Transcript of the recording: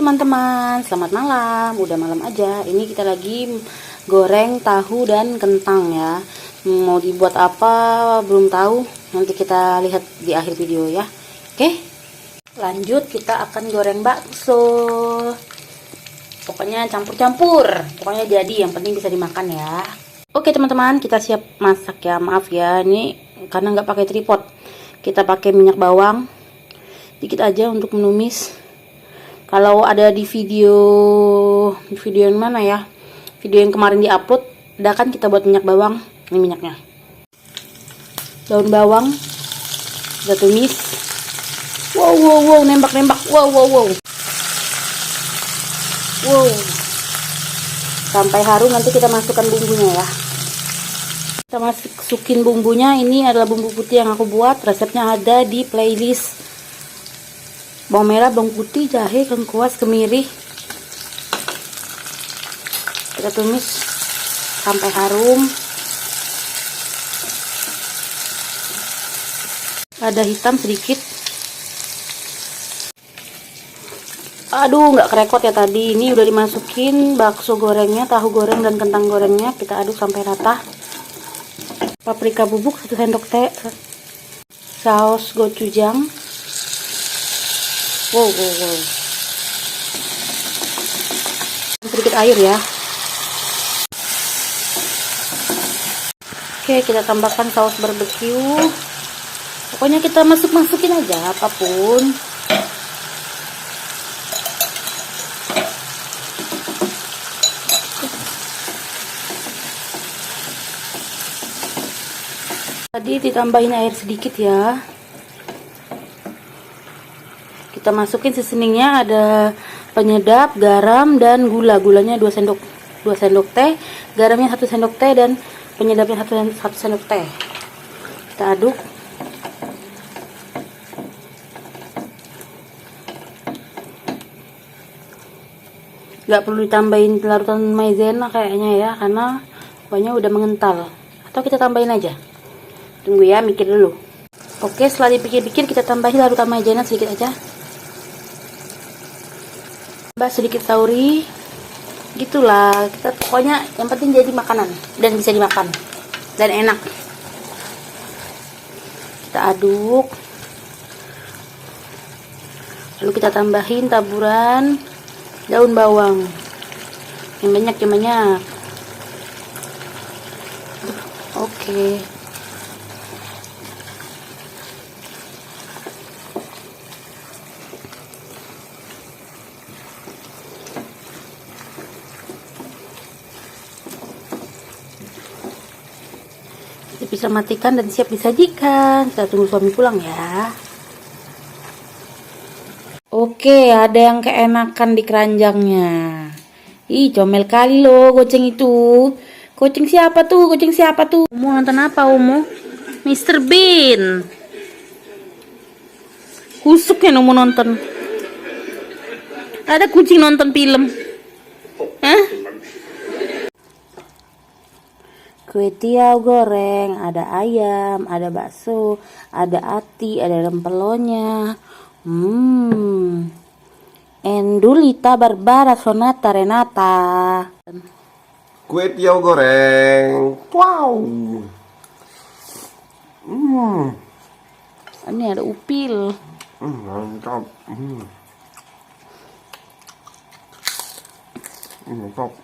teman-teman, selamat malam. Udah malam aja. Ini kita lagi goreng tahu dan kentang ya. Mau dibuat apa belum tahu. Nanti kita lihat di akhir video ya. Oke. Lanjut kita akan goreng bakso. Pokoknya campur-campur. Pokoknya jadi, yang penting bisa dimakan ya. Oke teman-teman, kita siap masak ya. Maaf ya, ini karena nggak pakai tripod. Kita pakai minyak bawang dikit aja untuk menumis. Kalau ada di video yang mana ya, video yang kemarin diupload, udah kan kita buat minyak bawang. Ini minyaknya, daun bawang udah tumis. Wow, nembak, wow, sampai harum. Nanti kita masukkan bumbunya ya. Kita masukin bumbunya. Ini adalah bumbu putih yang aku buat, resepnya ada di playlist. Bawang merah, bawang putih, jahe, lengkuas, kemiri. Kita tumis sampai harum. Ada hitam sedikit. Aduh, nggak kerekot ya tadi. Ini udah dimasukin bakso gorengnya, tahu goreng dan kentang gorengnya. Kita aduk sampai rata. Paprika bubuk 1 sendok teh. Saus gochujang. Wow. Sedikit air ya. Oke, kita tambahkan saus barbeque. Pokoknya kita masukin aja apapun. Tadi ditambahin air sedikit ya. Kita masukin seasoningnya, ada penyedap, garam, dan gula. Gulanya 2 sendok teh, garamnya 1 sendok teh, dan penyedapnya 1 sendok teh. Kita aduk. Gak perlu ditambahin larutan maizena kayaknya ya, karena pokoknya udah mengental. Atau kita tambahin aja. Tunggu ya, mikir dulu. Oke, setelah dipikir-pikir kita tambahin larutan maizena sedikit aja. Tambah sedikit sauri. Gitulah, kita pokoknya yang penting jadi makanan dan bisa dimakan dan enak. Kita aduk. Lalu kita tambahin taburan daun bawang. Yang banyak. Oke. Bisa matikan dan siap disajikan. Kita tunggu suami pulang ya. Oke, ada yang keenakan di keranjangnya. Ih, comel kali loh goceng itu. Goceng siapa tuh? Mau nonton apa, Umu? Mr. Bean. Kusuk ya mau nonton. Ada kucing nonton film. Hah? Kue tiaw goreng, ada ayam, ada bakso, ada ati, ada rempelonya. Endulita Barbara Sonata Renata. Kue tiaw goreng. Wow. Ini ada upil. Mantap. Mantap.